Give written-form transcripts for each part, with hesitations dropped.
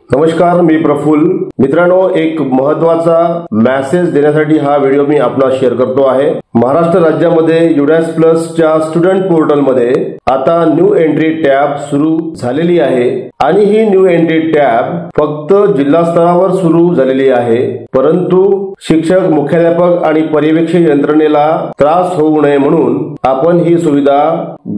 नमस्कार, मी प्रफुल्ल. मित्रांनो, एक महत्त्वाचा मेसेज देण्यासाठी हा व्हिडिओ मी आपणास शेअर करतो आहे. महाराष्ट्र राज्यामध्ये युडॅस प्लसच्या स्टुडंट पोर्टलमध्ये आता न्यू एंट्री टॅब सुरू झालेली आहे आणि ही न्यू एंट्री टॅब फक्त जिल्हा स्तरावर सुरू झालेली आहे. परंतु शिक्षक, मुख्याध्यापक आणि पर्यवेक्षक यंत्रणेला त्रास होऊ नये म्हणून आपण ही सुविधा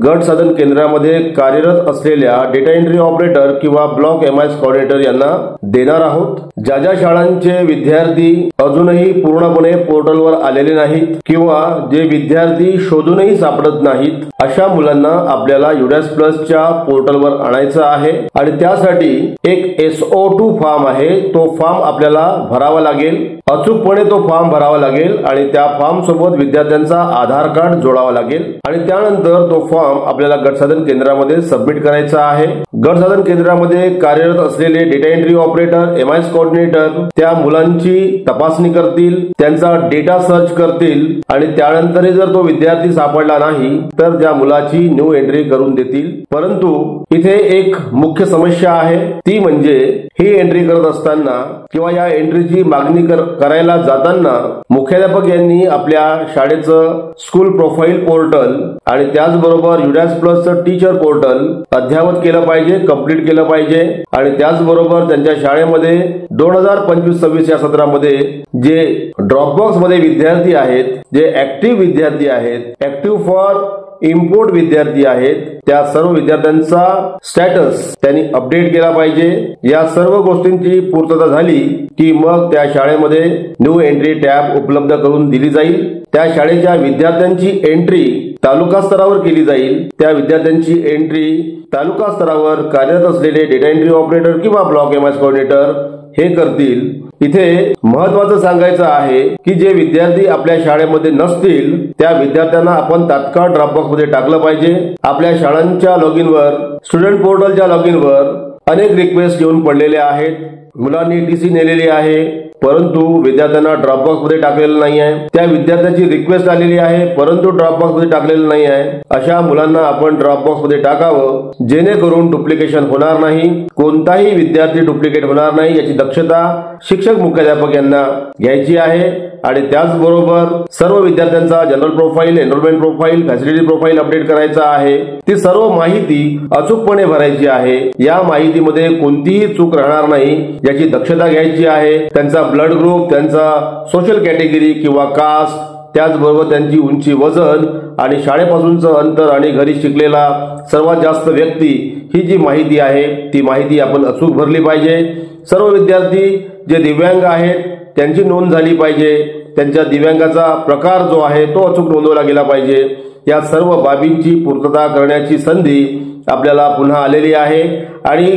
गट साधन केंद्रामध्ये कार्यरत असलेल्या डेटा एंट्री ऑपरेटर किंवा ब्लॉक एमआयएस कोऑर्डिनेटर यांना देणार आहोत. ज्या ज्या शाळांचे विद्यार्थी अजूनही पूर्णपणे पोर्टलवर आलेले नाहीत किंवा जे विद्यार्थी शोधूनही सापडत नाहीत, अशा मुलांना आपल्याला युडॅस प्लसच्या पोर्टलवर आणायचं आहे आणि त्यासाठी एक SO2 फॉर्म आहे. तो फॉर्म आपल्याला भरावा लागेल. अचूकपणे तो फॉर्म भरावा लागेल आणि त्या फॉर्म सोबत विद्यार्थ्यांचा आधार कार्ड जोडावा लागेल आणि त्यानंतर तो फॉर्म आपल्याला गट साधन केंद्रामध्ये सबमिट करायचा आहे. गट साधन केंद्रामध्ये कार्यरत असलेले data entry operator, MIS coordinator त्या मुलांची तपासणी करतील, त्यांचा डेटा सर्च करतील आणि त्यानंतरही जर तो विद्यार्थी सापडला नाही तर त्या मुलाची न्यू एंट्री करून देतील. परंतु इथे एक मुख्य समस्या आहे, ती म्हणजे ही एंट्री करत असताना किंवा या एंट्रीची मागणी करायला जाताना मुख्याध्यापक यांनी आपल्या शाळेचं स्कूल प्रोफाईल पोर्टल आणि त्याचबरोबर युडॅस प्लसचं टीचर पोर्टल अद्ययावत केलं पाहिजे, कंप्लीट केलं पाहिजे आणि त्याचबरोबर त्यांच्या शाळेमध्ये 2025-26 या सत्रामध्ये जे ड्रॉपबॉक्स मध्ये विद्यार्थी आहेत, जे ऍक्टिव्ह विद्यार्थी आहेत, ऍक्टिव्ह फॉर इम्पोर्ट विद्यार्थी आहेत, त्या सर्व विद्यार्थ्यांचा स्टेटस त्यांनी अपडेट केला पाहिजे. या सर्व गोष्टींची पूर्तता झाली की मग त्या शाळेमध्ये न्यू एंट्री टॅब उपलब्ध करून दिली जाईल. त्या शाळेच्या विद्यार्थ्यांची एंट्री तालुका स्तरावर केली जाईल. त्या विद्यार्थ्यांची एंट्री तालुका स्तरावर कार्यरत असलेले डेटा एंट्री ऑपरेटर किंवा ब्लॉक एमआयएस कोऑर्डिनेटर हे करतील. इथे महत्वाचं सांगायचं आहे की जे विद्यार्थी आपल्या शाळेमध्ये नसतील त्या विद्यार्थ्यांना आपण तात्काळ ड्रॉपबॉक्स मध्ये टाकलं पाहिजे. आपल्या शाळांच्या लॉगिनवर, स्टुडंट पोर्टलच्या लॉगिनवर अनेक रिक्वेस्ट येऊन पडलेल्या आहेत. मुलांनी TC नेलेली आहे परंतु विद्यार्थ्यांना ड्रॉपबॉक्स मध्ये टाकलेलं नाही आहे. त्या विद्यार्थ्याची रिक्वेस्ट आलेली आहे परंतु ड्रॉपबॉक्स मध्ये टाकलेलं नाही आहे. अशा मुलांना आपण ड्रॉपबॉक्स मध्ये टाकावं, जेणेकरून डुप्लिकेशन होणार नाही, कोणताही विद्यार्थी डुप्लिकेट होणार नाही याची दक्षता शिक्षक, मुख्याध्यापक यांना घ्यायची आहे. आणि त्याचबरोबर सर्व विद्यार्थ्यांचा general profile, enrolment profile, facility profile update करायचा आहे. ती सर्व माहिती अचूकपणे भरायची आहे. या माहितीमध्ये कोणतीही चूक राहणार नाही याची दक्षता घ्यायची आहे. त्यांचा ब्लड ग्रुप, त्यांचा सोशल कॅटेगरी किंवा कास्ट, त्याचबरोबर त्यांची उंची, वजन आणि शाळेपासूनचं अंतर आणि घरी शिकलेला सर्वात जास्त व्यक्ती, ही जी माहिती आहे ती माहिती आपण अचूक भरली पाहिजे. सर्व विद्यार्थी जे दिव्यांग आहेत त्यांची नोंद झाली पाहिजे. त्यांच्या दिव्यांगाचा प्रकार जो आहे तो अचूक नोंदवला गेला पाहिजे. या सर्व बाबींची पूर्तता करण्याची संधी आपल्याला पुन्हा आलेली आहे आणि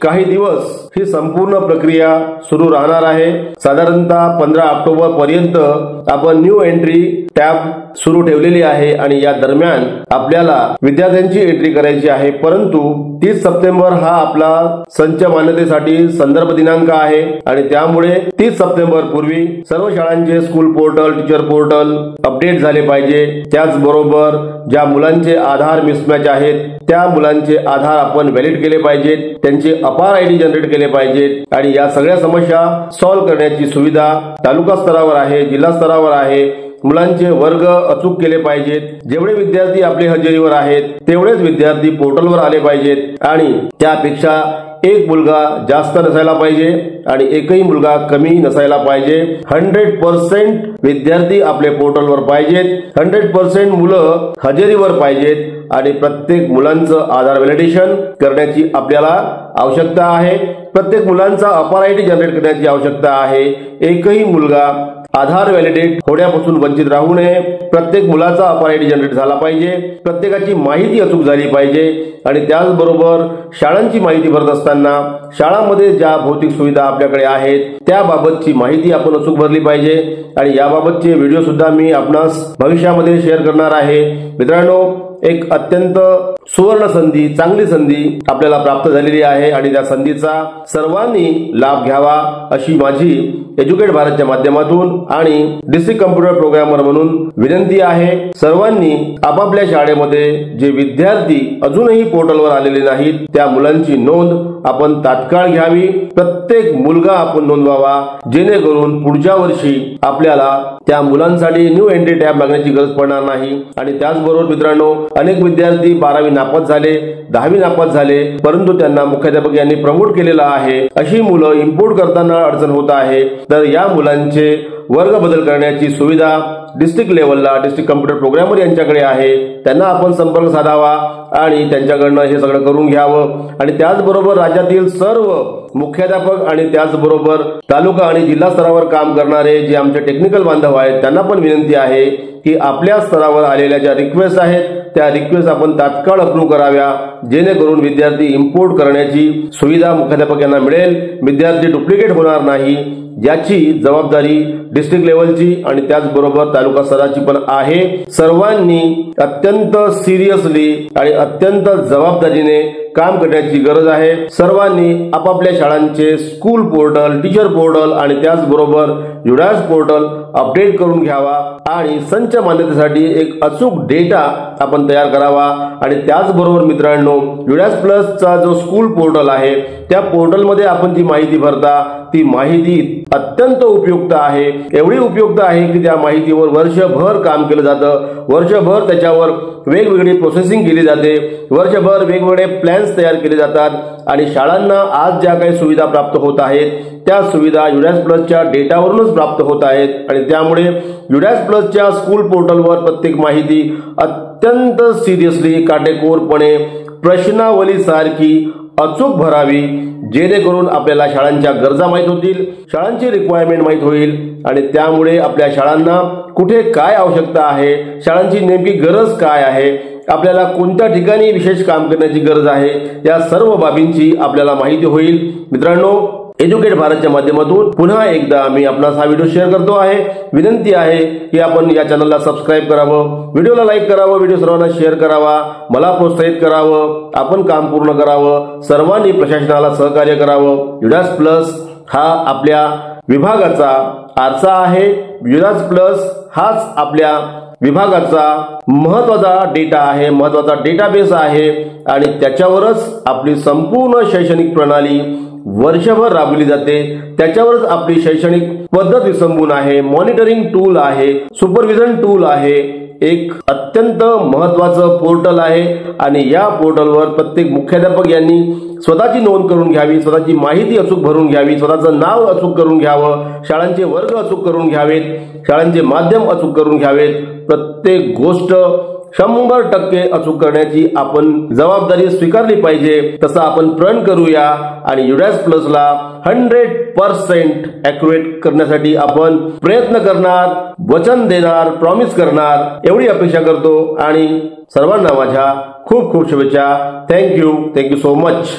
काही दिवस ही संपूर्ण प्रक्रिया सुरू राहणार आहे. साधारणतः 15 ऑक्टोबर पर्यंत आपण न्यू एंट्री टॅब सुरू ठेवलेली आहे आणि या दरम्यान आपल्याला विद्यार्थ्यांची एंट्री करायची आहे. परंतु 30 सप्टेंबर हा आपला संच मान्यतेसाठी संदर्भ दिनांक आहे आणि त्यामुळे 30 सप्टेंबर पूर्वी सर्व शाळांचे school portal, teacher portal update झाले पाहिजे. त्याचबरोबर ज्या मुलांचे आधार मिसमॅच आहेत त्या मुलांचे आधार आपण व्हॅलिड केले पाहिजेत, त्यांचे अपार ID जनरेट केले पाहिजेत आणि या सगळ्या समस्या सॉल्व्ह करण्याची सुविधा तालुका स्तरावर आहे, जिल्हा स्तरावर आहे. मुलांचे वर्ग अचूक केले पाहिजेत. जेवढे विद्यार्थी आपले हजेरीवर आहेत तेवढेच विद्यार्थी पोर्टलवर आले पाहिजेत आणि त्यापेक्षा एक मुलगा जास्त नसायला पाहिजे आणि एकही मुलगा कमी नसायला पाहिजे. 100% विद्यार्थी आपले पोर्टलवर पाहिजेत, 100% मुलं हजेरीवर पाहिजेत आणि प्रत्येक मुलांचं आधार व्हॅलिडेशन करण्याची आपल्याला आवश्यकता आहे. प्रत्येक मुलांचा अपार ID जनरेट करण्याची आवश्यकता आहे. एकही मुलगा आधार व्हॅलिडेट होण्यापासून वंचित राहू नये. प्रत्येक मुलाचा अपार ID जनरेट झाला पाहिजे. प्रत्येकाची माहिती अचूक झाली पाहिजे आणि त्याचबरोबर शाळांची माहिती भरत असताना शाळांमध्ये ज्या भौतिक सुविधा आपल्याकडे आहेत त्याबाबतची माहिती आपण अचूक भरली पाहिजे आणि याबाबतचे व्हिडिओ सुद्धा मी आपणास भविष्यामध्ये शेअर करणार आहे. मित्रांनो, एक अत्यंत सुवर्ण संधी, चांगली संधी आपल्याला प्राप्त झालेली आहे आणि त्या संधीचा सर्वांनी लाभ घ्यावा अशी माझी एज्युकेट भारतच्या माध्यमातून आणि डिस्ट्रिक्ट कम्प्युटर प्रोग्रामर म्हणून विनंती आहे। सर्वांनी आपापल्या शाळेमध्ये जे विद्यार्थी अजूनही पोर्टलवर आलेले नाहीत त्या मुलांची नोंद आपण तात्काळ घ्यावी। प्रत्येक मुलगा आपण नोंदवावा, जेणेकरून पुढच्या वर्षी आपल्याला त्या मुलांसाठी न्यू एंट्री टॅब लागण्याची गरज पडणार नाही। आणि त्याचबरोबर मित्रांनो, अनेक विद्यार्थी 12वी नापास झाले, 10वी नापास झाले, परंतु त्यांना मुख्याध्यापक यांनी प्रमोट केलेला आहे। अशी मुलं इम्पोर्ट करताना अडचण होत आहे, तर या मुलांचे वर्ग बदल करण्याची सुविधा डिस्ट्रिक्ट लेवलला डिस्ट्रिक्ट कम्प्युटर प्रोग्रामर यांच्याकडे आहे। त्यांना आपण संपर्क साधावा आणि त्यांच्याकडनं हे सगळं करून घ्यावं। आणि त्याचबरोबर राज्यातील सर्व मुख्याध्यापक आणि त्याचबरोबर तालुका आणि जिल्हा स्तरावर काम करणारे जे आमचे टेक्निकल बांधव आहेत त्यांना पण विनंती आहे की आपल्या स्तरावर आलेल्या ज्या रिक्वेस्ट आहेत त्या रिक्वेस्ट आपण तात्काळ अप्रूव्ह कराव्या, जेणेकरून विद्यार्थी इम्पोर्ट करण्याची सुविधा मुख्याध्यापक यांना मिळेल, विद्यार्थी डुप्लिकेट होणार नाही, याची जबाबदारी डिस्ट्रिक्ट लेवलची आणि त्याचबरोबर तालुका स्तराची पण आहे। सर्वांनी अत्यंत सिरियसली आणि अत्यंत जबाबदारीने काम करण्याची गरज आहे। सर्वांनी आपापल्या शाळांचे स्कूल पोर्टल, टीचर पोर्टल आणि त्याचबरोबर युडास पोर्टल अपडेट करून घ्यावा आणि संच मान्यतेसाठी एक अचूक डेटा आपण तयार करावा। आणि त्याचबरोबर मित्रांनो, युडास प्लसचा जो स्कूल पोर्टल आहे त्या पोर्टलमध्ये आपण जी माहिती भरता ती माहिती अत्यंत उपयुक्त आहे। एवढी उपयुक्त आहे की त्या माहितीवर वर्षभर काम केलं जातं, वर्षभर त्याच्यावर वेगवेगळी प्रोसेसिंग केली जाते, वर्षभर वेगवेगळे प्लॅन्स तयार केले जातात आणि शाळांना आज ज्या काही सुविधा प्राप्त होत आहेत त्या सुविधा युडास प्लसच्या डेटावरूनच प्राप्त होत आहेत। आणि त्यामुळे युडास प्लसच्या स्कूल पोर्टलवर प्रत्येक माहिती अत्यंत सिरियसली, काटेकोरपणे, प्रश्नावली सारखी अचूक भरावी, जेणेकरून आपल्याला शाळांच्या गरजा माहित होतील, शाळांची रिक्वायरमेंट माहित होईल आणि त्यामुळे आपल्या शाळांना कुठे काय आवश्यकता आहे, शाळांची नेमकी गरज काय आहे, आपल्याला कोणत्या ठिकाणी विशेष काम करण्याची गरज आहे, या सर्व बाबींची आपल्याला माहिती होईल। मित्रांनो, एज्युकेट भारतच्या माध्यमातून पुन्हा एकदा मी आपणास हा व्हिडिओ शेअर करतो आहे। विनंती आहे की आपण या चॅनलला सबस्क्राइब करावं, व्हिडिओला लाईक करावं, व्हिडिओ सर्वांना शेअर करावा, मला प्रोत्साहित करावं, आपण काम पूर्ण करावं, सर्वांनी प्रशासनाला सहकार्य करावं। युडास प्लस हा आपल्या विभागाचा आरसा आहे। युडास प्लस हाच आपल्या विभागाचा महत्त्वाचा डेटा आहे, महत्त्वाचा डेटाबेस आहे आणि त्याच्यावरच आपली संपूर्ण शैक्षणिक प्रणाली वर्षभर राबवली जाते, त्याच्यावरच आपली शैक्षणिक पद्धत विसंबून आहे, मॉनिटरिंग टूल आहे, सुपरविजन टूल आहे, एक अत्यंत महत्त्वाचं पोर्टल आहे। आणि या पोर्टलवर प्रत्येक मुख्याध्यापक यांनी स्वतःची नोंद करून घ्यावी, स्वतःची माहिती अचूक भरून घ्यावी, स्वतःचं नाव अचूक करून घ्यावं, शाळांचे वर्ग अचूक करून घ्यावेत, शाळांचे माध्यम अचूक करून घ्यावेत। प्रत्येक गोष्ट 100% अचूक करण्याची आपण जबाबदारी स्वीकारली पाहिजे, तसं आपण प्रण करूया आणि युडास प्लसला 100% ॲक्युरेट करण्यासाठी आपण प्रयत्न करणार, वचन देणार, प्रॉमिस करणार, एवढी अपेक्षा करतो आणि सर्वांना माझ्या खूप खूप शुभेच्छा। Thank you so much.